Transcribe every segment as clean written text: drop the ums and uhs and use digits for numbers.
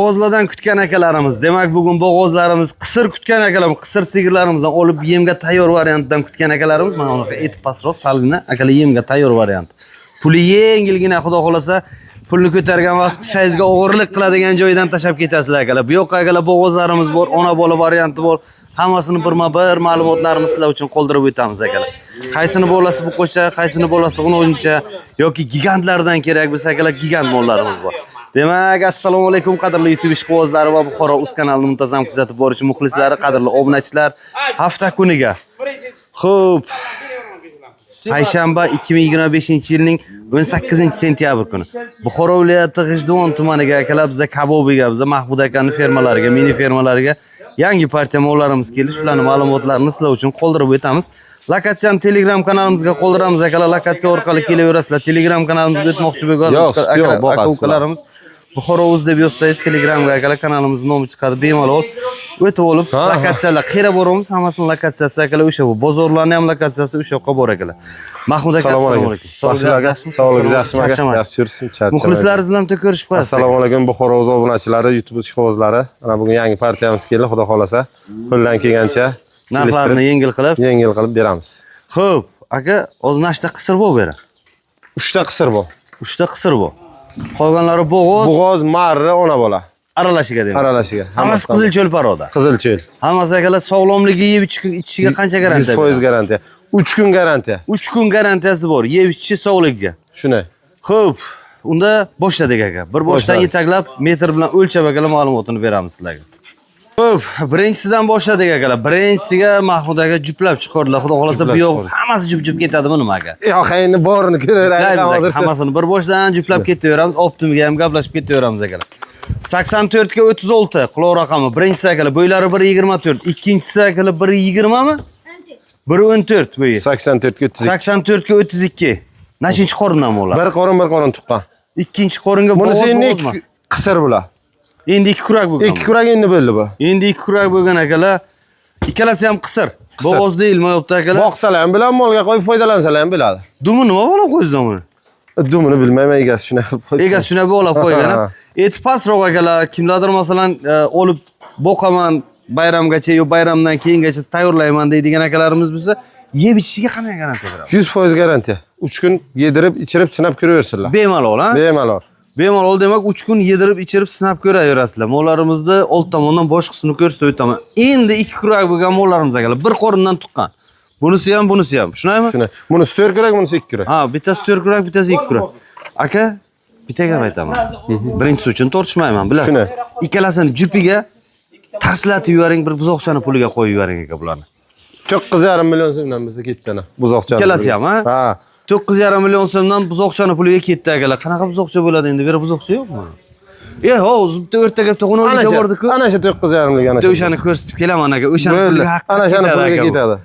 Bo'g'ozlardan kutgan akalarimiz. Demak, bugun bo'g'ozlarimiz qisir kutgan akalarimiz, qisir sigirlarimizdan olib yemga tayyor variantdan kutgan akalarimiz. Mana bunaqa eti pastroq, salgina akalar yemga tayyor variant. Puli yengilgina, xudo xolasa, pulni ko'targan vaqt sayzga o'g'irlik qiladigan joydan tashab ketasizlar akalar. Bu yoqqa akalar bo'g'ozlarimiz bor, ona bola varianti bor. Hammasini birma-bir ma'lumotlarni sizlar uchun qoldirib o'tamiz akalar. Qaysini bo'lasi bu qo'cha, qaysini bo'lasi uncha yoki gigantlardan kerak bo'lsa akalar, gigant mollarimiz bor. Demak, assalomu alaykum qadrli YouTube ishqibozlari va Buxoro Uz kanalini muntazam kuzatib boruvchi muxlislari, qadrli obunachilar. Hafta kuniga. Xo'p. Payshanba 2025-yilning 18-sentyabr kuni. Buxoro viloyati G'ijduvon tumaniga akalar biza Kabobiga, biza Mahmud akaning fermalariga, mini fermalariga yangi partiya mollarimiz keldi. Shularning ma'lumotlarini sizlar uchun qoldirib o'tamiz. Lokatsiyani Telegram kanalimizga qoldiramiz akalar. Lokatsiya orqali kelaverasizlar. Telegram kanalimizga o'tmoqchi bo'lgan aka-ukalarimiz Buxoro Uz deb yozsangiz Telegramga akalar kanalimizning nomi chiqadi. Bemalol o'tib olib, lokatsiyalar qayerga boramiz? Hammasini lokatsiyasi akalar o'sha bu. Bozorlarning ham lokatsiyasi o'sha yoqqa bor akalar. Mahmud aka, assalomu alaykum. Sog'lig'ingiz yaxshimi? Yaxshi yursin, charchamaysiz. Muxlislaringiz bilan ko'rishib qo'yasiz. Assalomu alaykum Buxoro Uz obunachilari, YouTube ishqibozlari. Mana bugun yangi partiyamiz keldi, xudo xolasa. Qo'ldan kelgancha narxlarni yengil qilib beramiz. Xo'p, aka, hozir nashta qisir bo'lib bera. 3 ta qisir bor. 3 ta qisir bor. Qolganlari bo'g'oz, marra, ona bola. Aralashiga demak. Aralashga. Hammasi qizil cho'l paroda. Qizil cho'l. Hammasi akalar sog'lomligi, yeb ichishiga qancha garantiya? 100% garantiya. 3 kun garantiya. 3 kun garantiyasi bor. Yeb ichishi sog'ligiga. Shunday. Xo'p, unda boshladik aka. Bir boshdan yetaklab metr bilan o'lchab akalar ma'lumotini beramiz sizlarga. Xo'p, birinchisidan boshladik akalar. Birinchisiga Mahmud aka juplab chiqardilar. Xudo xolasa bu yoq hammasi jup ketadimi nima aka? Yo'q, endi borini ko'raylik hozir. Hammasini bir boshdan juplab ketaveramiz. Optimiga ham gaplashib ketaveramiz akalar. 84 ga 36 quloq raqami. Birinchisi akalar bo'ylari 1.24, ikkinchisi akalar 1.20 mi? 1.14 bo'yi. 84 ga 32. 84 ga 32. Nechinchi qorindan bo'lar? Bir qorin tuqqan. Ikkinchi qoringa bunisi endi qisir bular. Endi 2 kurak bo'lgan. 2 kurak endi bo'ldi bu. Endi 2 kurak bo'lgan akalar. Ikkalasi ham qisir. Bo'g'oz deyilmi yo'qda akalar? Boqsalar ham bilan molga qo'yib foydalansalar ham bo'ladi. Dumi nima bo'lib qo'yizdan buni? Dumini bilmayman, egasi shunday qilib qo'ygan. Egasi shunday bo'lib qo'ygan. Eti pastroq akalar, kimlardir masalan olib boqaman bayramgacha yo bayramdan keyingacha tayyorlayman deydigan akalarimiz bo'lsa, yeb ichishiga qanday garantiya beradi? 100% garantiya. 3 kun yedirib, ichirib, sinab ko'raversinlar. Bemalol, ha? Bemalol. Bemalol demak 3 kun yedirib, ichirib, sinab ko'raverasizlar. Mollarimizni old tomondan bosh qismini ko'rsatib o'taman. Endi 2 kurak bo'lgan mollarimiz akalar, bir qorindan tuqqan. Bunisi ham, bunisi ham. Shunaymi? Shunday. Bunisi 4 kurak, bunisi 2 kurak. Ha, bittasi 4 kurak, bittasi 2 kurak. Aka, bitta gap aytaman. Birinchisi uchun tortishmayman, bilasiz. Shunday. Ikkalasini jupiga tarslatib yuboring, bir buzoqchani puliga qo'yib yuboring aka bularni. 9,5 million so'mdan bizga ketgan buzoqchani. Ikkalasi ham, ha? Ha. 9,5 million so'mdan buzoqchani puliga ketdi akalar. Qanaqa buzoqcha bo'ladi endi? Bera buzoqcha yo'qmi? Hozir bitta o'rta gapda qo'noqqa bordi-ku. Ana shu 9,5 lik ana. O'shani ko'rsatib kelaman aka. O'shani puliga haqqi. Ana shuni puliga ketadi.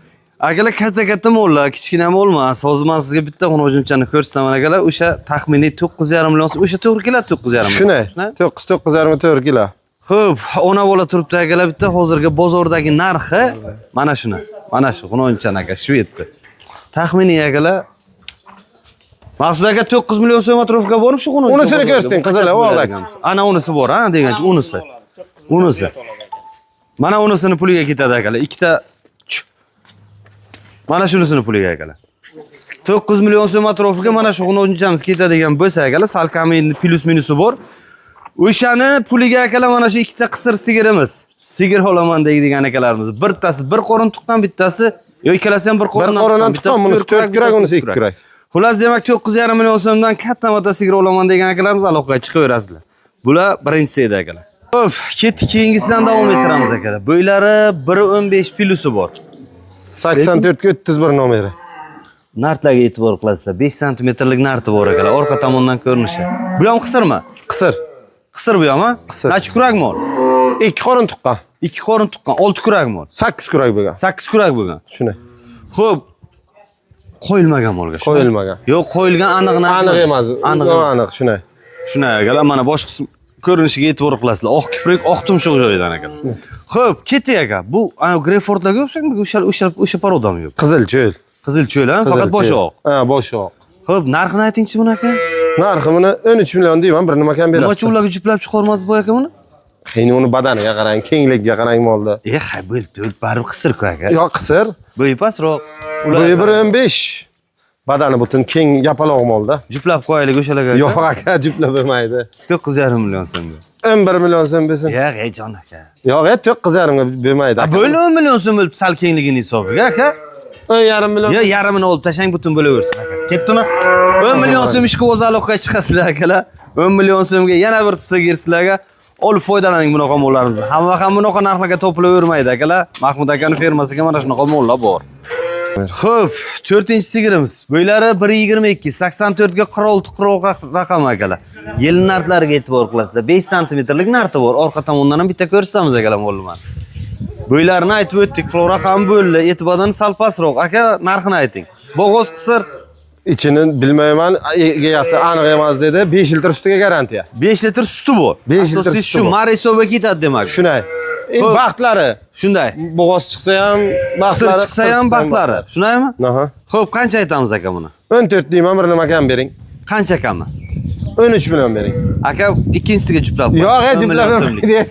Akalar katta mollar, kichkina molmas. Hozir men sizga bitta xonojunchani ko'rsataman akalar. O'sha taxminiy 9,5 million, o'sha to'g'ri keladi 9,5 million. Shunday. 9,5 to'g'ri keladi. Xo'p, ona bola turibdi akalar, bitta hozirgi bozordagi narxi mana shuni. Mana shu xonojunchani aka, shu yerda. Taxminiy akalar Maqsud aka 9 million so'm atrofga borib shu xonajunchani. Unisini ko'rsating, qizlar, o'g'ilak. Ana unisi bor, ha, degancha unisi. Unisi. Mana unisini puliga ketadi akalar. Ikkita mana shunisini puliga akalar. 9 million so'm atrofiga mana shu xonajunchamiz ketadigan bo'lsa akalar, salkami plus minusi bor. O'shani puliga akalar mana shu ikkita qisir sigirimiz. Sigir olaman deydigan akalarimiz. Bittasi bir qorin tuqqan, bittasi yo ikkalasi ham bir qorindan tuqqan, bunisi 4 kurak, unisi 2 kurak. Xullas demak 9,5 million so'mdan katta mata sigir olaman degan akalarimiz aloqaga chiqaverasizlar. Bular birinchisi edi akalar. Xo'p, keyingisidan davom ettiramiz akalar. Bo'ylari 1.15 plusi bor. 84 ga 31 nomeri. Nartlarga e'tibor qilasizlar. 5 santimetrlik narti bor akalar. Orqa tomondan ko'rinishi. Bu ham qisirmi? Qisir. Qisir bu ham, ha? Qisir. Necha kurak mol? 2 qorin tuqqan. 2 qorin tuqqan, 6 kurak mol. 8 kurak bo'lgan. 8 kurak bo'lgan. Shunday. Xo'p. Qo'yilmagan molga. Qo'yilmagan. Yo'q, qo'yilgan aniq emas. Aniq, shunday. Shunday akalar, mana bosh qism ko'rinishiga e'tibor qilasizlar. Oq kiprik, oq tumshuq joyidan akalar. Xo'p, keting aka. Bu Greyfordlarga o'xshaymi? O'sha parodami yo'q? Qizil cho'l. Qizil cho'l, ha? Faqat boshi oq. Ha, boshi oq. Xo'p, narxini aytingchi buni aka? Narxi buni 13 million deyman, bir nima kam berasiz. Nima uchun ularga juplab chiqarmadingiz bu aka buni? Keyin uni badaniga qarang, kengligiga qarang molda. Hay bo'l, baribir qisir-ku aka. Yo, qisir. Bo'yi pastroq. Bo'yi 1.15. Badani butun keng yapaloq molda. Juplab qo'yaylik o'shalarga. Yo'q aka, juplab bo'lmaydi. 9,5 million so'm. 11 million so'm bersin. Hey jon aka. Yo'q, 9,5 ga bermaydi. Bo'l 10 million so'm bo'lib sal kengligini hisobiga aka. 10,5 million. Yo, yarmini olib tashlang, butun bo'laversin aka. Ketdimi? 10 million so'm ishga o'z aloqaga chiqasizlar akalar. 10 million so'mga yana bir tista girsizlarga olib foydalaning bunaqa mollarimizdan. Hamma ham bunaqa narxlarga to'plavermaydi akalar. Mahmud akaning fermasiga mana shunaqa mollar bor. Xo'p, 4-sigirimiz. Bo'ylari 1.22, 84 ga 46 raqam akalar. Yil narxlariga e'tibor qilasizlar. 5 santimetrlik narxi bor. Orqa tomondan ham bitta ko'rsatamiz akalar mollarni. Bo'ylarini aytib o'tdik. Raqam bo'ldi. E'tibordan sal pastroq. Aka, narxini ayting. Bo'g'oz qisir. İçini bilmayman, egasi aniq emas dedi. 5 litr sutiga garantiya. 5 litr suti bor. 5 litr suti shu bor. mar hisobiga ketadi demak. Shunday. Baxtlari. Shunday. Bo'g'oz chiqsa ham baxtlari. Qisir chiqsa ham baxtlari. Shundaymi? Aha. Xo'p, qancha aytamiz aka buni? 14 deyman, bir nima kam bering. Qancha kammi? 13 million bering. Aka, ikkinchisiga juplab qo'y. Yo'q, juplab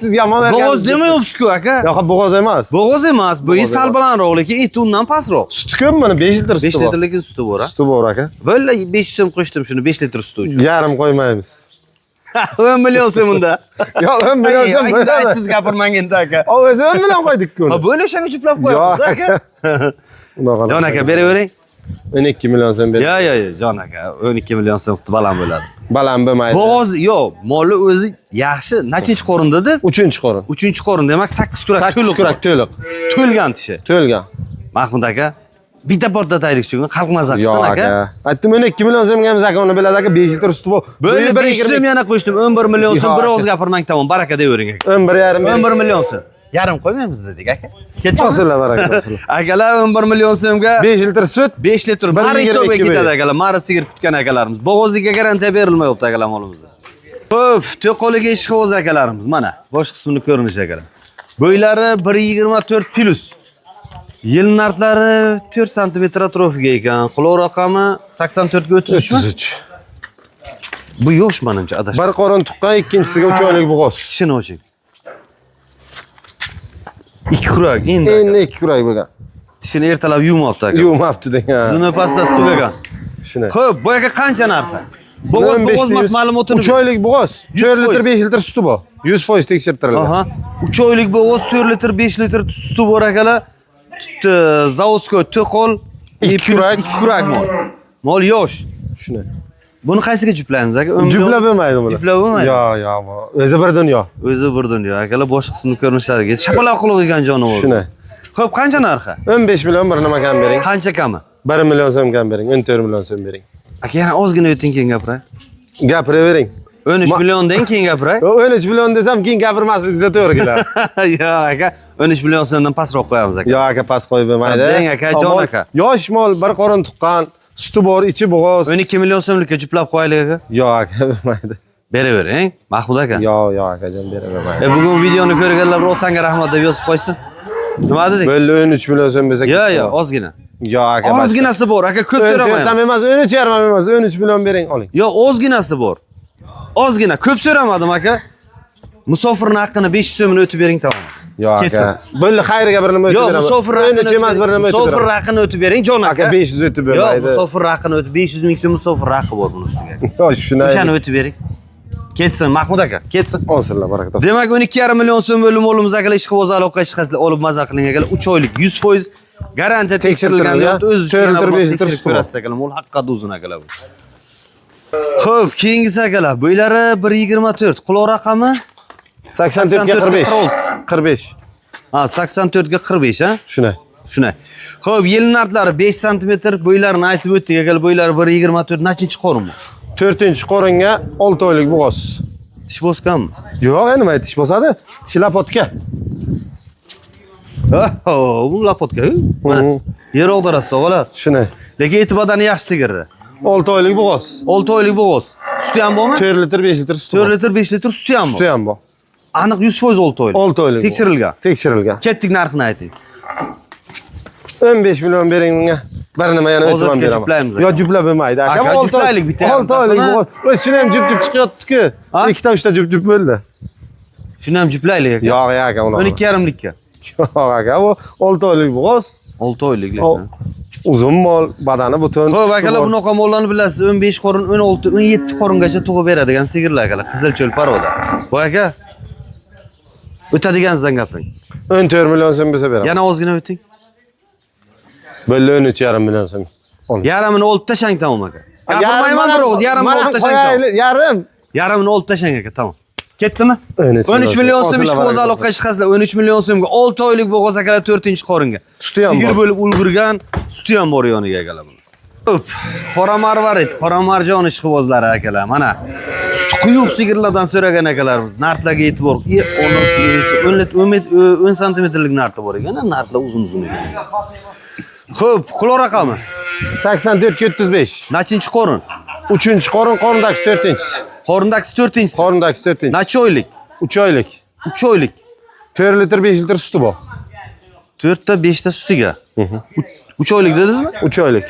siz yomon bergan. Bo'g'oz demayapsiz-ku aka. Yo'q, bo'g'oz emas. Bo'g'oz emas, bo'yi sal balandroq, lekin eti undan pastroq. Suti ko'pmi buni? 5 litr suti 5 bor. litrlik suti bor, ha? Suti bor aka. Bo'lla 5 so'm qo'shdim shuni 5 litr suti uchun. Yarim qo'ymaymiz. 10 million so'm unda. Yo'q, 10 million so'm bo'ladi. Aytsiz gapirmang endi aka. O'zi 10 million qo'ydik-ku. Ha, bo'la o'shanga juplab qo'yamiz aka. Jon aka, beravering. 12 million so'm bering. Yo, jon aka, 12 million so'm baland bo'ladi. Baland bo'lmaydi. Bo'g'oz, yo'q, molni o'zi yaxshi. Nechinchi qo'rin dedingiz? 3-qo'rin. 3-qo'rin, demak 8 kurak 8 kurak to'liq. To'lgan tishi. To'lgan. Mahmud aka, bitta portlataylik shuni, xalq mazza qilsin Yo'q aka. Aytdim 12 million so'mga ham zakonni biladi aka, 5 litr suti bor. Bo'ldi, 5 so'm yana qo'shdim, 11 million so'm. Bir oz gapirmang, tamom, baraka deyvering aka. 11,5 11 million so'm. Yarim qo'ymaymiz dedik aka. Masala baraka, masala. Akalar 11 million so'mga 5 litr sut, 5 litr mari hisobiga ketadi akalar. Mari sigir kutgan akalarimiz. Bo'g'ozlikka garantiya berilmayapti akalar molimizda. Xo'p, to'qoliga ishqiboz akalarimiz mana. Bosh qismini ko'rinish akalar. Bo'ylari 1.24 plus. Yil narxlari 4 santimetr atrofiga ekan. Qulov raqami 84 ga 33 mi? 33. Bu yo'sh menimcha adashib. Bir qo'rin tuqqan, ikkinchisiga 3 oylik bo'g'oz. Tishini oching. 2 kurak endi. Endi 2 kurak bo'lgan. Tishini ertalab yuvmabdi aka. Yuvmabdi degan. Zuni pastasi tugagan. Shunday. Xo'p, bu aka qancha narxi? Bo'g'oz mas ma'lumotini 3 oylik bo'g'oz, 4 litr 5 litr suti bor. 100% tekshirtirilgan. Aha. 3 oylik bo'g'oz, 4 litr 5 litr suti bor akalar. Zavodskoy to'qol, 2 kurak mol. Mol yosh. Shunday. Buni qaysiga juplaymiz aka? Juplab bo'lmaydi buni. Juplab bo'lmaydi. Yo'q, o'zi bir dunyo. O'zi bir dunyo. Akalar bosh qismini ko'rinishlariga shapaloq qilib ekan jonivor. Shunday. Xo'p, qancha narxi? 15 million bir nima kam bering. Qancha kami? 1 million so'm kam bering, 14 million so'm bering. Aka, yana ozgina o'ting keyin gapiray. Gapiravering. 13 milliondan keyin gapiray. 13 million desam keyin gapirmasligingizga to'g'ri keladi. Yo'q aka, 13 million so'mdan pastroq qo'yamiz aka. Yo'q aka, past qo'yib bo'lmaydi. Deng aka, jon aka. Yosh mol, bir qo'rin tuqqan, suti bor, ichi bo'g'oz. 12 million so'mlikka juplab qo'yaylik aka. Yo'q aka, bo'lmaydi. Beravering, Mahmud aka. Yo'q akajon, beravermaydi. Bugun videoni ko'rganlar bir otangga rahmat deb yozib qo'ysin. Nima dedik? Bo'ldi, 13 million so'm bersak. Yo'q, ozgina. Yo'q aka. Ozginasi bor aka, ko'p so'ramayman. Tam emas, 13,5 ham emas, 13 million bering, oling. Yo'q, ozginasi bor. Ozgina, ko'p so'ramadim aka. Musofirning haqqini 500 so'mini o'tib bering, tamom. Yo'q aka. Bo'ldi, xayriga bir nima o'tib beraman. Yo'q, musofir haqqini emas, bir nima o'tib beraman. Musofir haqqini o'tib bering, jon aka. 500 o'tib bermaydi. Yo'q, musofir haqqini o'tib 500 ming so'm musofir haqqi bor buning ustiga. Yo'q, shunday. O'shani o'tib bering. Ketsin Mahmud aka, ketsin. Olsinlar, baraka topsin. Demak 12,5 million so'm bo'lib molimiz akalar ishqiboz aloqa chiqasizlar, olib maza qiling akalar. 3 oylik 100% garantiya tekshirilgan yo'q, o'z ustidan tekshirib ko'rasiz akalar. Mol haqiqatda uzun akalar bu. Xo'p, keyingisi akalar, bo'ylari 1.24, qulov raqami 84 ga 45. 45. Ha, 84 ga 45 ha? Shunday. Shunday. Xo'p, yil narxlari 5 sm, bo'ylarini aytib o'tdik akalar. Bo'ylari 1.24, nechinchi qo'rin bu? 4-qo'ringa 6 oylik bo'g'oz. Tish bosganmi? Yo'q, nima tish bosadi? Tish lapotka. Bu lapotka. Mana yer og'darasi o'g'lar. Shunday. Lekin e'tibordan yaxshi sigirni. 6 oylik bo'g'oz. 6 oylik bo'g'oz. Suti ham bormi? 4 litr 5 litr suti. 4 litr 5 litr suti ham bor. Suti ham bor. Aniq 100% 6 oylik. 6 oylik. Tekshirilgan. Tekshirilgan. Ketdik narxini ayting. 15 million bering bunga. Bir nima yana o'tib ham beraman. Yo, juplab bo'lmaydi. Aka, juplaylik bitta. 6 oylik bo'g'oz. Shuni ham jup chiqyapti-ku. Ikkita uchta jup bo'ldi. Shuni ham jiplaylik aka. Yo'q aka, uni. 12,5likka. Yo'q aka, bu 6 oylik bo'g'oz. 6 oylik. Uzun mol, badani butun. Xo'p, akalar, bunaqa mollarni bilasiz, 15 qorin, 16, 17 qoringacha tug'ib beradigan sigirlar akalar, qizil cho'l paroda. Bu aka o'tadiganingizdan gapiring. 14 million so'm bo'lsa beraman. Yana ozgina o'ting. Bo'ldi 13,5 million so'm. Yarimini olib tashlang tamom aka. Gapirmayman bir o'g'iz, yarimini olib tashlang. Yarim. Yarimini olib tashlang aka, tamom. Ketdimi? 13 million so'm ish qo'z aloqa chiqasizlar. 13 million so'mga 6 oylik bo'g'oz akalar 4-qoringa. Suti ham Sigir bor. bo'lib ulgurgan, suti ham bor yoniga akalar buni. Xo'p, qora marvarit, qora marjon ishqibozlari akalar. Mana quyuq sigirlardan so'ragan akalarimiz. Nartlarga e'tibor. Ondan 10 santimetrlik narti bor ekan, nartlar uzun ekan. Xo'p, qulov raqami 84-35. Nechinchi qorin? 3-qorin, qorindagi 4-chi. Qorindagi 4-chi. Qorindagi 4-chi. Necha oylik? 3 oylik. 3 oylik. 4 litr 5 litr suti bor. 4 ta 5 ta sutiga. 3 oylik dedingizmi? 3 oylik.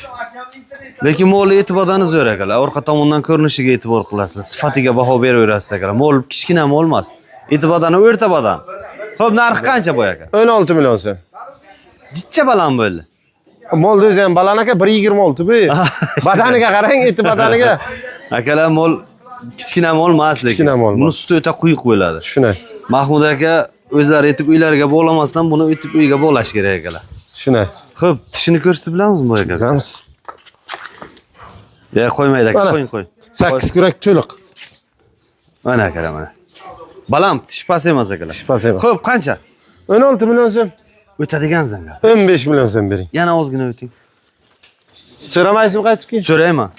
Lekin mol e'tibordan zo'r akalar. Orqa tomondan ko'rinishiga e'tibor qilasizlar. Sifatiga baho beraverasiz akalar. Mol kichkina mol emas. E'tibordan o'rta badan. Xo'p, narxi qancha bu aka? 16 million so'm. Jichcha baland bo'ldi. Molni o'zi ham baland aka 1.26 bu. Badaniga qarang, eti badaniga. Akalar mol kichkina mol emas lekin. Kichkina mol. Buni suti o'ta quyuq bo'ladi. Shuni. Mahmud aka o'zlari etib uylariga bog'lamasdan buni o'tib uyga bog'lash kerak akalar. Shuni. Xo'p, tishini ko'rsatib bilamizmi bu aka? Bilamiz. Ya qo'ymaydi aka, qo'ying. 8 kurak to'liq. Mana akalar mana. Baland, tish pas emas akalar. Tish pas emas. Xo'p, qancha? 16 million so'm. O'tadiganingizdan gap. 15 million so'm bering. Yana ozgina o'ting. So'ramaysizmi qaytib keyin? So'rayman.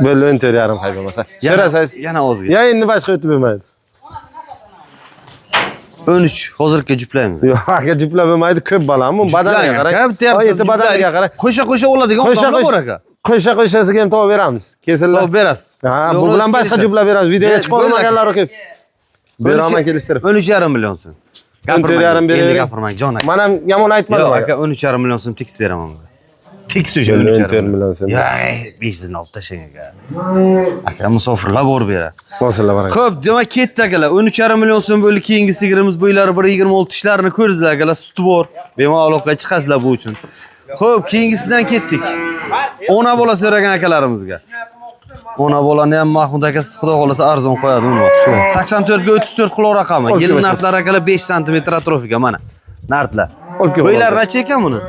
Bo'ldi 14,5 hay bo'lmasa. So'rasangiz. Yana ozgina. Ya endi boshqa o'tib bo'lmaydi. 13 hozirga juplaymiz. Yo'q, aka juplab bo'lmaydi, ko'p baland. Bu badaniga qarang. Eti badaniga qarang. Qo'sha oladigan odamlar bor aka. Qo'shasiga ham topib beramiz. Kesillar. Topib berasiz. Ha, bu bilan boshqa juplab beramiz. Videoga chiqib olmaganlar ko'p. Beraman kelishtirib. 13,5 million so'm. 14,5 beraver. Endi gapirmang, jon aka. Men ham yomon aytmadim. Yo'q aka, 13,5 million so'm tekis beraman. Tekis o'sha 14 million so'm. Ya, 5 ni olib tashlang aka. Aka musofirlar bor bera. Musofirlar bor. Xo'p, demak ketdi akalar. 13,5 million so'm bo'ldi. Keyingi sigirimiz bo'ylari 1.26 tishlarini ko'rdingizlar akalar, suti bor. Bemalol chiqasizlar bu uchun. Xo'p, keyingisidan ketdik. Ona bola so'ragan akalarimizga. Ona bolani ham Mahmud aka xudo xolasa arzon qo'yadi uni. 84 ga 34 qulov raqami. Yelin nartlar akalar 5 sm atrofiga mana. Nartlar. Bo'ylar necha ekan buni?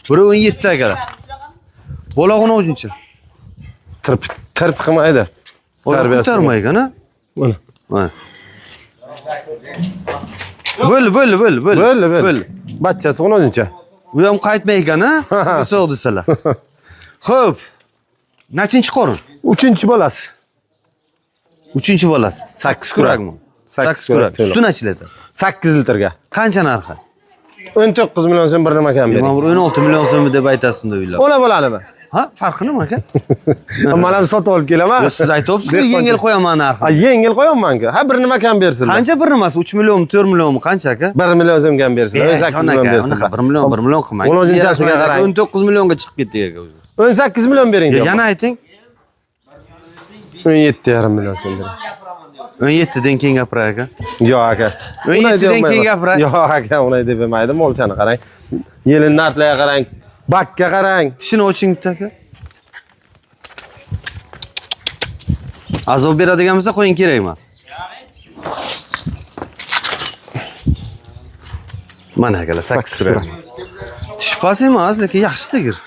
1.17 akalar. Bolog'ini o'zincha. Tirp qilmaydi. Tarbiyasi ko'tarmaygan, ha? Mana. Mana. Bo'ldi. Bachchasi o'zincha. Bu ham qaytmaygan, ha? Sizga so'q desalar. Xo'p. Nechinchi qorin? 3-chi bolasi. 3-chi bolasi. 8 kurakmi? 8 kurak. Suti necha litr? 8 litrga. Qancha narxi? 19 million so'm bir nima kam bering. Men 16 million so'm deb aytasizmi uylar? Ona bo'ladimi? Ha, farqi nima aka? Men ham sotib olib kelaman. Siz aytibsiz-ku, yengil qo'yaman narxini. Ha, yengil qo'yaman-ku. Ha, bir nima kam bersinlar. Qancha bir nimasi? 3 millionmi, 4 millionmi, qancha aka? 1 million so'm kam bersinlar. 18 million bersinlar. 1 million qilmang. 10-chasiga qarang. 19 millionga chiqib ketdik aka o'zi. 18 million bering. Yana ayting. 17,5 million so'm bering. 17 dan keyin gapiray aka. Yo'q aka. 17 dan keyin gapiray. Yo'q aka, unday deb bo'lmaydi. Molchani qarang. Yelin nartlarga qarang. Bakka qarang. Tishini oching bitta aka. Azob beradigan bo'lsa qo'ying, kerak emas. Mana akalar 8 kurak. Tish pas emas, lekin yaxshi sigir.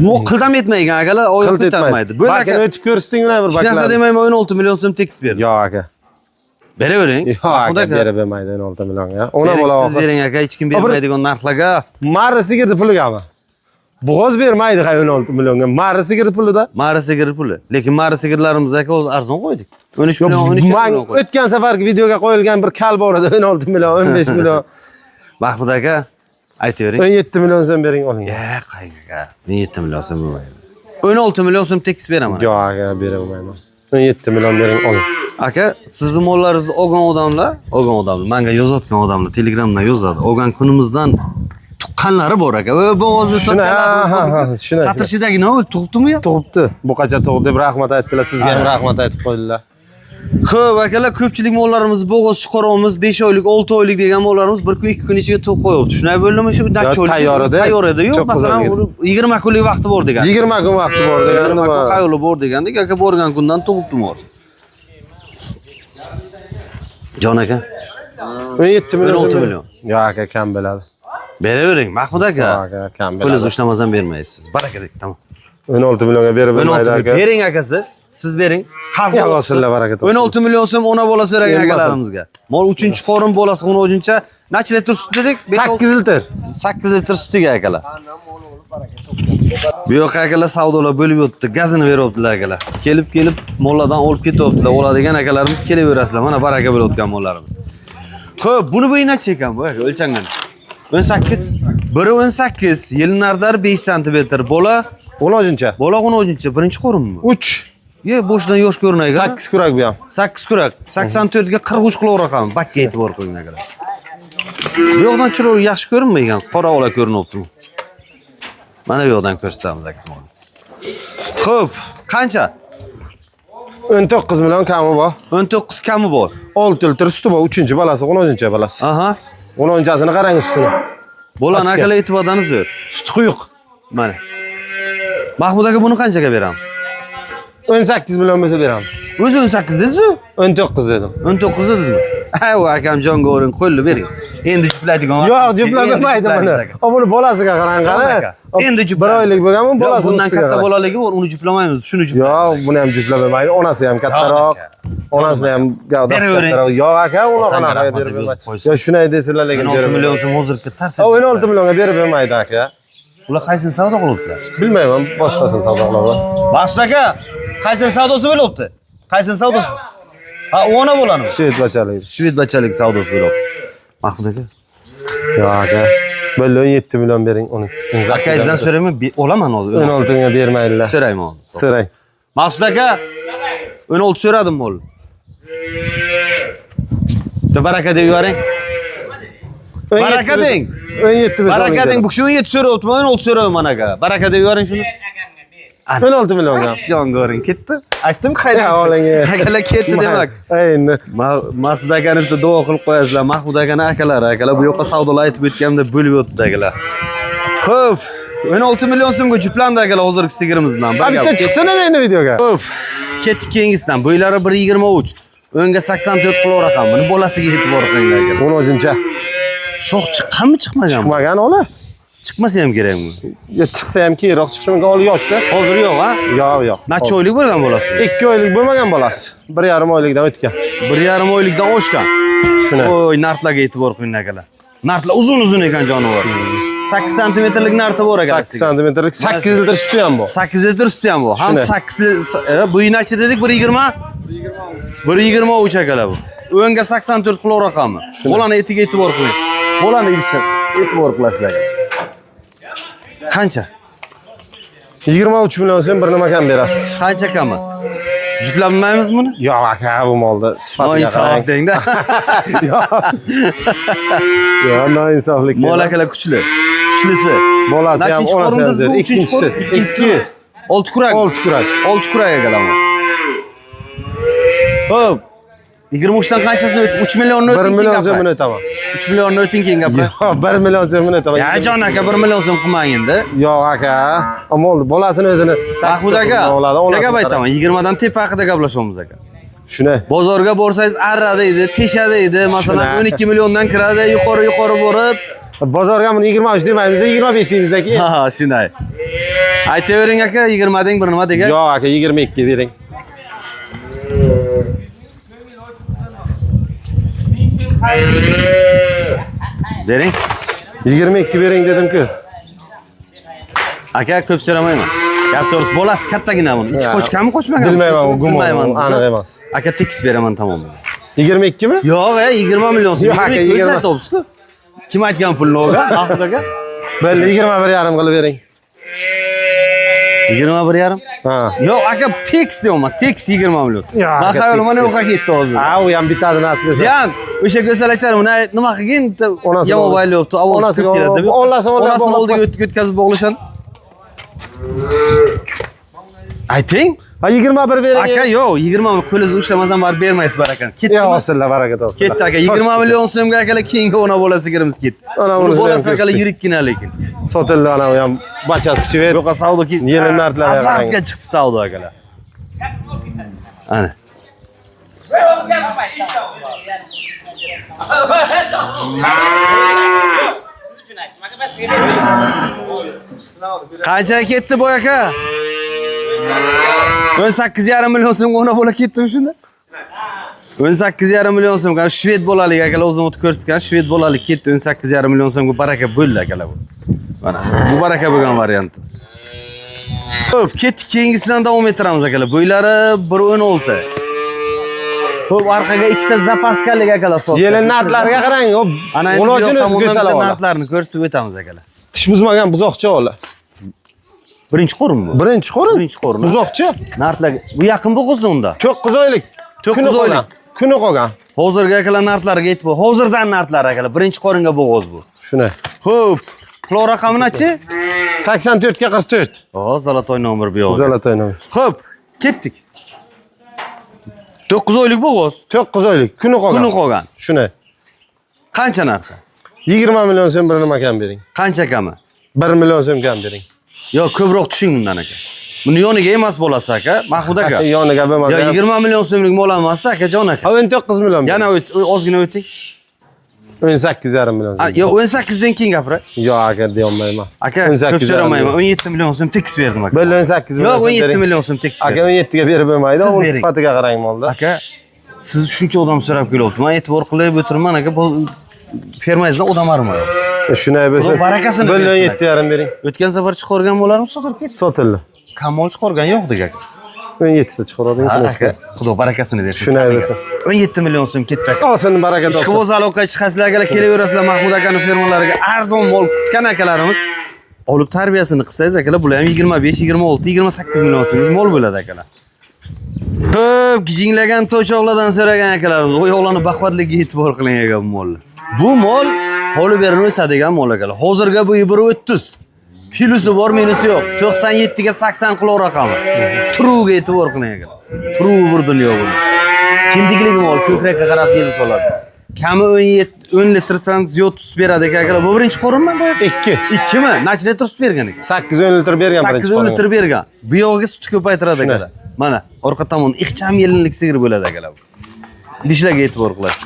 Bu qildam etmaygan akalar, oyoq ko'tarmaydi. Bo'ldi aka. O'tib ko'rsating bir baklar. Hech narsa demayman, 16 million so'm tekis berdi. Yo'q aka. Beravering. Yo'q aka, berib bermaydi 16 millionga. Ona bola. Siz bering aka, hech kim bermaydigan narxlarga. Mari sigirni puligami? Bo'g'oz bermaydi 16 millionga. Mari sigirni pulida. Mari sigir puli. Lekin mari sigirlarimiz aka o'zi arzon qo'ydik. 13 million, 13 million qo'ydik. O'tgan safargi videoga qo'yilgan bir kal bor edi, 16 million, 15 million. Mahmud aka, aytavering. 17 million so'm bering oling. Ya, qayga aka. 17 million so'm bo'lmaydi. 16 million so'm tekis beraman. Yo'q aka, bera olmayman. 17 million bering oling. Aka, sizni mollaringizni olgan odamlar, menga yozayotgan odamlar Telegramdan yozadi. Olgan kunimizdan tuqqanlari bor aka. Va bo'g'ozni sotganlar. Shuni. Qatirchidagi nima tug'ibdimi yo? Tug'ibdi. Buqacha tug'di deb rahmat aytdilar, sizga ham rahmat aytib qo'ydilar. Xo'p, akalar, ko'pchilik mollarimiz bo'g'iz chiqaramiz, 5 oylik, 6 oylik degan mollarimiz 1 kun 2 kun ichiga to'q qo'yibdi. Shunday bo'ldimi? Shu dacha oylik. Tayyor edi. Tayyor edi. Yo'q, Çok masalan, güzel. 20 kunlik vaqti bor degan. 20 kun vaqti bor degan 20 nima? kun qayerga bor degandik, aka borgan kundan tug'ibdi mol. Jon aka, 17 million. 16 million. Yo'q aka, kam bo'ladi. beravering, Mahmud aka. Yo'q aka, kam Qo'lingiz bo'ladi. ushlamasam bermaysiz. Baraka dek, tamom. 16 millionga berib 16 bo'lmaydi aka. million. Bering aka siz. Siz bering. Xalqqa Yo'q, sizlar baraka toping. 16 million so'm ona bola so'ragan Bermasin. akalarimizga. Mol 3-chi qorin bolasi 13-cha. Necha litr sut dedik? 8 litr. 8 litr sutiga akalar. Bu yoqqa akalar savdolar bo'lib o'tdi. Gazini beryaptilar akalar. Kelib mollardan olib ketyaptilar. Oladigan akalarimiz kelaverasizlar. Mana baraka bo'layotgan mollarimiz. Xo'p, buni bo'yi necha ekan bu aka? O'lchangan. 18. Biri 18, yelnardar 5 sm. Bola 13-cha. bola 13-chi, birinchi qorinmi? 3. Ye, boshdan yosh ko'rinaydi. 8 kurak bu ham. 8 kurak. 84 ga 43 kilo raqam. Bakka e'tibor qo'ying akalar. Bu yoqdan chiroq yaxshi ko'rinmaygan, qora ola ko'rinyapti. Mana bu yoqdan ko'rsatamiz aka. Xo'p, qancha? 19 million kami bor. 19 kami bor. 6 litr suti bor. 3-chi bolasi, 13-cha bolasi. Aha. 10-chasini qarang ustini. Bo'lani Ochga. akalar e'tibordan zo'r. Suti quyuq. Mana. Mahmud aka buni qanchaga beramiz? 18 million bo'lsa beramiz. O'zi 18 dedingiz-ku? 19 dedim. 19 dedingizmi? Ay, u akam jonga o'rin qo'lni bering. Endi juplaydigan vaqt. Yo'q, juplamaydi buni. O buni bolasiga qarang qara. Endi Bir jupla. oylik bo'lganmi, bolasi Bundan ustiga katta qarang. bolaligi bor, uni juplamaymiz. Shuni jupla. Yo'q, buni ham juplamaydi. Onasi ham kattaroq. Onasi ham gavdasi Beravering. kattaroq. Yo'q aka, unaqa Otangga qanaqa rahmat berib deb bermaydi. qo'ysin. Yo, shunday desinlar lekin 16 berib million bermaydi. so'm hozirgi tarsa. O 16 millionga berib bermaydi aka. Ular qaysini savdo qilibdilar? Bilmayman, boshqasini savdo qilaman. Masud aka, qaysini savdosi bo'libdi? Qaysini savdosi? Ha, u ona bo'lanimi? Shvedbachalik. Shved bachalik savdosi bo'libdi. Mahmud aka, Yo'q aka. Bo'ldi 17 million bering uni. akangizdan so'rayman, olaman hozir. 16 ga bermaydilar. So'rayman. So'rang. Maqsud aka, 16 so'radim mol. Baraka deb yuboring. Baraka deng. 17 million. Baraka deng, bu kishi 17 so'rayapti, 16 so'rayman aka. Baraka deb yuboring shuni. 16 millionga. Jon ko'ring, ketdi. Aytdim qayda. Ya, oling. Akalar ketdi demak. Endi. Maqsud akani bitta duo qilib qo'yasizlar. Mahmud akani akalari, akalar bu yoqqa savdolar aytib o'tganimda bo'lib o'tdi akalar. Xo'p, 16 million so'mga juplandi akalar hozirgi sigirimiz bilan. Ha, bitta chiqsana endi videoga. Xo'p, ketdik keyingisidan. Bo'ylari 1.23. O'nga 84 kilo raqam. Buni bolasiga e'tibor qiling akalar. 10-cha. Shox chiqqanmi, chiqmaganmi? Chiqmagan ola. Chiqmasa ham kerakmi? Ya chiqsa ham keyinroq chiqishi mumkin, oli yoshda. Hozir yo'q, ha? Yo'q. Necha oylik bo'lgan bolasi? 2 oylik bo'lmagan bolasi. 1,5 oylikdan o'tgan. 1.5 oylikdan oshgan. Shuni. Oy, nartlarga e'tibor qiling akalar. Nartlar uzun ekan jonivor. 8 santimetrlik narti bor ekan. 8 santimetrlik 8 litr suti ham bor. 8 litr suti ham bor. Ham Shuni. 8 bu necha dedik? 1.20? 1.23 akalar bu. O'nga 84 kilo raqami. Bolani etiga e'tibor qiling. Bolani etiga e'tibor qilasizlar. Qancha? 23 million so'm bir nima kam berasiz. Qancha kami? Juplanmaymiz buni? Yo'q aka, bu molda sifatiga Noinsof qarang. dengda. Yo'q, noinsoflik. Mol akalar kuchli. Kuchlisi. Bolasi ham, Nechinchi onasi ham qo'rimda zo'r. ikkinchisi. Ikkinchisi. 6 kurak. 6 kurak. 6 kurak akalar. Xo'p. 23 dan qanchasini 3 millionni 1 o'ting million keyin so'mini gapir. o'taman. 3 millionni o'ting keyin gapir. Yo'q, 1 million so'mini o'taman. Ya jon aka 1 million so'm qilmang endi. Yo'q aka. Amol bolasini o'zini Mahmud aka, tegab aytaman, 20 dan tepa haqida gaplashyapmiz aka. Shuni. Bozorga borsangiz arra deydi, tesha deydi, masalan 12 milliondan kiradi, yuqori borib. Bozorga buni 23 demaymiz, 25 deymizda keyin. Ha, shunday. Aytavering aka, 20 deng bir nima degan. Yo'q aka, 22 bering. Bering. 22 bering dedim-ku. Aka ko'p so'ramayman. Gap to'g'risi, bolasi kattagina buni. Ichi qochganmi, qochmaganmi? Bilmayman, gumon, Bilmayman. aniq emas. Aka tekis beraman tamom. 22 mi? Yo'q, 20 million so'm. Yo'q aka, 20. Aytibsiz-ku. Kim aytgan pulni o'ga? Mahmud aka. Bo'ldi, 21,5 qilib bering. 21,5? Ha. Yo'q aka, tekis deyapman. Tekis 20 million. Yo'q, aka, Baholim mana tekis. o'qa ketdi hozir. Ha, u ham bitadi nasib etsa. Jan, o'sha go'salachar uni nima qilgin? Onasi Yomon oldi. baylyapti. Ovoz Onasi chiqib keladi deb. oldi, Onasini oldiga o'tkazib bog'lashadi. Ayting. Ha 21 bering. Aka yo'q, 20 qo'lingizni ushlamasam barib bermaysiz barakan. Ya Ketdimi? olsinlar, barakat olsun. Ketdi aka, 20 million so'mga akalar keyingi ona bola sigirimiz ketdi. Ana Uni bunisi bolasi ham akalar ko'rishdik. yirikkina lekin. Sotildi ana bu ham bachasi shved. Yo'q, savdo ketdi. Yelin narxlar Azartga chiqdi savdo akalar. Ana. Qancha ketdi boy aka? 18,5 million so'mga ona bola ketdimi shunda? 18,5 million so'mga shved bolalik akalar o'zim o'tib ko'rsatgan shved bolalik ketdi 18,5 million so'mga baraka bo'ldi akalar bu. Mana bu baraka bo'lgan varianti. Xo'p, ketdik, keyingisidan davom ettiramiz akalar. Bo'ylari 1.16. Xo'p, orqaga ikkita zapaskalik akalar so'z. Yelin narxlarga qarang. Ana endi bu tomondan narxlarni ko'rsatib o'tamiz akalar. Tish buzmagan buzoqcha ola. Birinchi qo'rinmi? Birinchi qo'rin. Birinchi qo'rin. Buzoqcha. Narxlar bu yaqin bo'g'izda unda. 9 oylik. 9 oylik. Kuni qolgan. Hozirgi akalar narxlariga aytib, hozirdan narxlar akalar. Birinchi qo'ringa bo'g'iz bu. Shuni. Xo'p, qilo raqamini-chi? 84 ga 44. Zolotoy nomer bu yoqda. Zolotoy nomer. Xo'p, ketdik. 9 oylik bo'g'iz. 9 oylik. Kuni qolgan. Kuni qolgan. Shuni. Qancha narxi? 20 million so'm bir nima kam bering. Qancha kami? 1 million so'm kam bering. Yo, ko'proq tushing bundan aka. Buni yoniga emas bo'lasiz aka, Mahmud aka. Yoniga bo'lmasa. Yo, 20 million so'mlik mol emasda akajon aka. 19 million. Yana ozgina o'ting. 18,5 million. Yo, 18 dan keyin gapira. Yo'q aka deyolmayman. Aka, ko'p so'ramayman. 17 million so'm tekis berdim aka. Bo'l 18 million. Yo'q, 17 million so'm tekis Aka berdim. 17 ga berib bo'lmaydi. Siz Uning bering. sifatiga qarang molda. Aka, siz shuncha odam so'rab kelyapti. Men e'tibor qilib o'tirman aka, bu fermangizdan odam armoq. Shunday bo'lsa, Xudo barakasini bo'l bersin. 17,5 bering. O'tgan safar chiqargan bo'larmi sotilib ketdi? Sotildi. Kamol chiqargan yo'qdik aka. 17 ta chiqarading. Aka, Xudo barakasini bersin. Shunday bo'lsa. 17 million so'm ketdi aka. Olsin barakat olsin. Ishqiboz aloqachi chiqasizlar akalar, kelaverasizlar Mahmud akaning fermalariga arzon mol kutgan akalarimiz olib tarbiyasini qilsangiz akalar, bular ham 25, 26, 28 million so'mlik mol bo'ladi akalar. Ko'p gijinglagan to'choqlardan so'ragan akalarimiz, oyoqlarni baquvvatligiga e'tibor qiling aka bu mollar. Bu mol holi berini o'sadigan mol akalar. Hozirga bo'yi 1.30. Kilosi bor, minusi yo'q. 97 ga 80 kilo raqami. Turuga e'tibor qiling akalar. Turuv bir dunyo bu. Kindikligi mol, ko'krakka qarab yem soladi. Kami 10 litrdan ziyod sut beradi akalar. Bu birinchi qo'rinmi bu? 2. 2 mi? Necha litr sut bergan ekan? 8-10 litr bergan birinchi. 8-10 litr bergan. Bu yog'iga sut ko'paytiradi akalar. Mana, orqa tomon ixcham yelinlik sigir bo'ladi akalar. Idishlarga e'tibor qilasiz.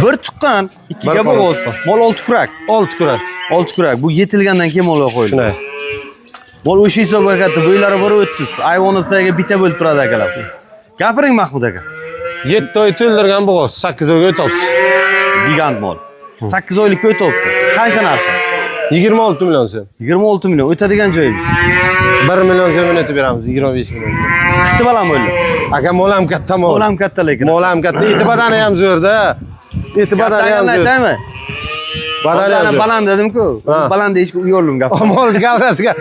Bir tuqqan, 2 ga bo'g'iz. Mol 6 kurak. 6 kurak. 6 kurak. Bu yetilgandan keyin molga qo'yildi. Shunday. Mol o'sha hisobga katta, bo'ylari 1.30. Ayvonisidagi bitta bo'lib turadi akalar. Gapiring Mahmud aka. 7 oy to'ldirgan bo'g'iz, 8 oyga o'tibdi. Gigant mol. 8 oylik o'tibdi. Qancha narxi? 26 million so'm. 26 million. O'tadigan joyimiz. 1 million so'm o'tib beramiz, 25 million so'm. Qitib olam o'ylar. Aka mol ham katta mol. Mol ham katta lekin. Mol ham katta, eti badani ham zo'rda. Eti badani ham zo'r. Aytaymi? Badani ham zo'r. Baland dedim-ku. Baland deyishga uyoldim gap. Mol gavrasiga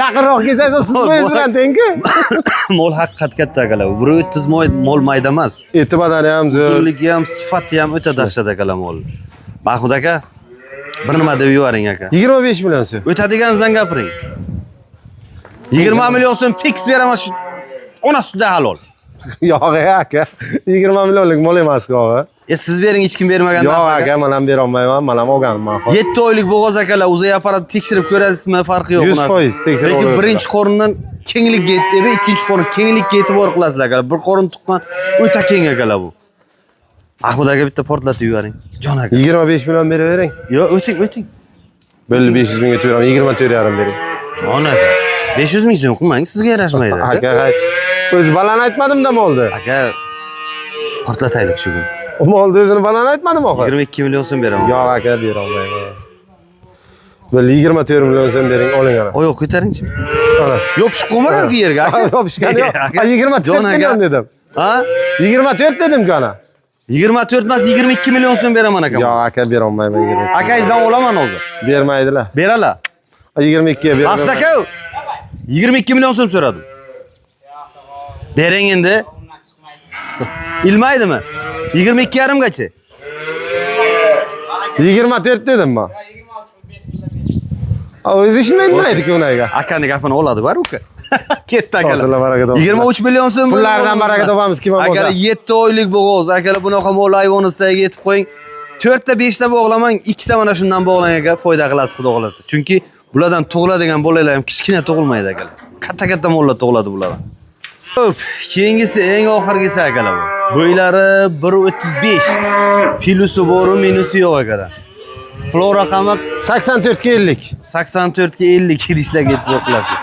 yaqinroq kelsangiz siz bo'yingiz bilan teng-ku. Mol haqiqat katta akalar. 1.30 mol mayda emas. Eti badani ham zo'r. Uzunligi ham, sifati ham o'ta dahshat akalar mol. Mahmud aka, bir nima deb yuboring aka. 25 million so'm. O'tadiganingizdan gapiring. 20 million so'm tekis beraman shu ona sutida halol. Yo'q aka, 20 millionlik mol emas og'a. Siz bering, hech kim bermagan. Yo'q aka, men ham bera olmayman, men ham olganman. 7 oylik bo'g'iz akalar, o'zi apparat tekshirib ko'rasizmi, farqi yo'q. 100% tekshirib. Lekin birinchi qo'rindan kenglikka yetib, ikkinchi qo'rin kenglikka e'tibor qilasizlar akalar. Bir qo'rin tuqqan o'ta keng akalar bu. Mahmud aka bitta portlatib yuboring. Jon aka. 25 million beravering. Yo'q, o'ting. Bo'ldi 500 mingga to'yiraman, 24,5 bering. Jon aka. 500 ming so'm qilmang, sizga yarashmaydi. Aka, o'zi baland aytmadim-da molni. Aka, portlataylik shu kun. O molni o'zini baland aytmadim oxir. 22 million so'm beraman. Yo'q aka, bera olmayman. Bo'ldi 24 million so'm bering, oling ana. Oyoq ko'taringchi bitta. Ana. Yopishib qo'ymagan-ku yerga aka. Yopishgan yo'q. 24 million dedim. Ha? 24 dedim-ku ana. 24 emas, 22 million so'm beraman aka. Yo'q aka, bera olmayman 22. Akangizdan olaman hozir. Bermaydilar. Beralar. 22 ga beraman. Asta-ku. 22 million so'm so'radim. Bering endi. Ilmaydimi? 22,5 gacha. 24 dedim men. O'zi ishlaymaydi-ku unaga. Akani gapini oladi, bar uka. Ketdi akalar. Hosillar baraka topsin. 23 million so'm. Pullardan baraka topamiz kim bo'lsa. Akalar 7 oylik bo'g'oz. Akalar bunaqa mol hayvonisiga yetib qo'ying. 4 ta 5 ta bog'lamang, 2 ta mana shundan bog'lang aka, foyda qilasiz, xudo xolasa. Chunki bulardan tug'iladigan bolalar ham kichkina tug'ilmaydi akalar. Katta mollar tug'iladi bulardan. Xo'p, keyingisi eng oxirgisi akalar bu. Bo'ylari 1.35. Pilusi bor, minusi yo'q akalar. Flor raqami 84 ga 50. 84 ga 50 idishlarga yetib qo'yasizlar.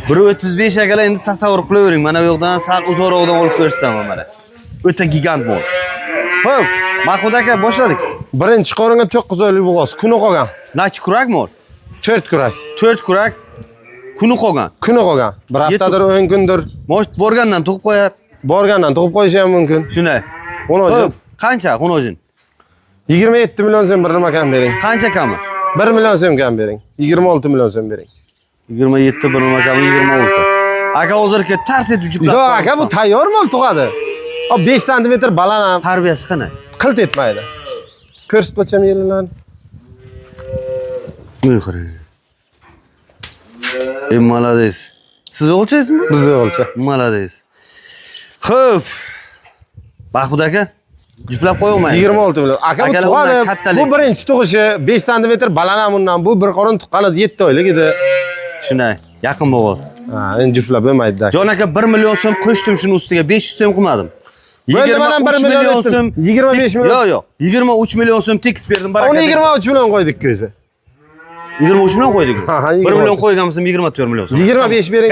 1.35 akalar, endi tasavvur qilavering. Mana bu yoqdan sal uzoqroqdan olib ko'rsataman mana. O'ta gigant mol. Xo'p, Mahmud aka boshladik. Birinchi qo'ringa 9 oylik bo'g'oz. Kuni qolgan. Nachi kurak mol? 4 kurak. 4 kurak. Kuni qolgan. Kuni qolgan. Bir haftadir 10 kundir Mosh borgandan tug'ib qo'yar. borgandan tug'ib qo'yishi ham mumkin. Shunday. Xunojin. Xo'p, qancha xunojin? 27 million so'm bir nima kam bering. Qancha kami? 1 million so'm kam bering. 26 million so'm bering. 27 bir nima kami 26. Aka hozirga tars etib juplab. Yo'q, aka bu tayyor mol tug'adi. Hop 5 sm baland ham Tarbiyasi qani? qilt etmaydi. Ko'rsatmacham yerlarni. Buyur qarang. Молодец. Siz o'lchaysizmi? Biz o'lcha. Молодец. Xo'p. Mahmud aka, juplab qo'ymayman. 26 million. Aka bu Akalar undan kattalik. Bu birinchi tug'ishi 5 sm baland ham undan. Bu bir qorin tuqqanida 7 oylik edi. Shunday, yaqin bo'g'oz. Ha, endi juplab bo'lmaydi-da. Jon aka 1 million so'm qo'shdim shuni ustiga 500 so'm qilmadim. Bo'ldi, mana 1 million so'm. 25 million. Yo'q, yo'q. 23 million so'm tekis berdim baraka. Uni 23 million qo'ydik ko'zi. 23 million qo'ydik. Ha, 1 million qo'yganmiz 24 million so'm. 25 bering.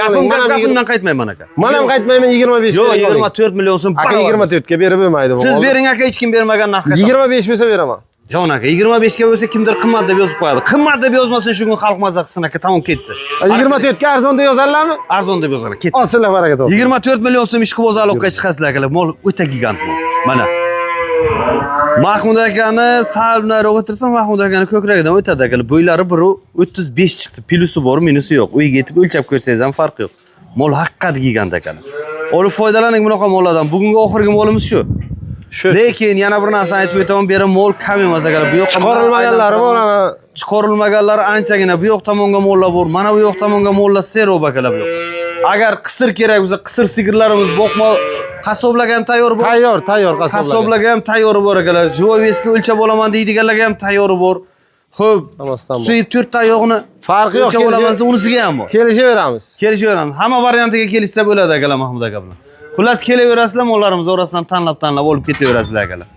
Gapimdan qaytmayman aka. Men ham qaytmayman 25 Yo'q, 24 million so'm. Aka 24 ga berib bo'lmaydi bu. Siz bering aka, hech kim bermagan narxga. 25 bo'lsa beraman. Jon aka, 25 ga bo'lsa kimdir qimmat deb yozib qo'yadi. Qimmat deb yozmasa shu kun xalq maza qilsin aka, tamom ketdi. 24 ga arzon deb yozarlarmi? Arzon deb yozadi, ketdi. Hosillar baraka topsin. 24 million so'm ishqi bozorlikka chiqasizlar akalar. Mol o'ta gigant mol. Mana. Mahmud akani sal nariroq o'tirsam, Mahmud akani ko'kragidan o'tadi akalar. Bo'ylari 1.35 chiqdi. Pilusi bor, minusi yo'q. Uyga yetib o'lchab ko'rsangiz ham farqi yo'q. Mol haqiqat gigant akalar. Olib foydalaning bunaqa mollardan. Bugungi oxirgi molimiz shu. Lekin yana bir narsa aytib o'taman, beri mol kam emas akalar. Bu yoqqa Chiqarilmaganlari bor ana. Chiqarilmaganlari anchagina. Bu yoq tomonga mollar bor. Mana bu yoq tomonga mollar serob akalar bu yoq. Agar qisir kerak bo'lsa, qisir sigirlarimiz boqma qassoblarga ham tayyor bor. Tayyor qassoblarga. Qassoblarga ham tayyor bor akalar. Живовесga o'lchab olaman deydiganlarga ham tayyor bor. Xo'p. Suyib 4 ta oyog'ini farqi yo'q. o'lchab olaman, unisiga ham bor. Kelishaveramiz. Kelishaveramiz. Hamma variantiga kelishsa bo'ladi akalar Mahmud aka bilan. Xullas kelaverasizlar, mollarimiz orasidan tanlab olib ketaverasizlar akalar.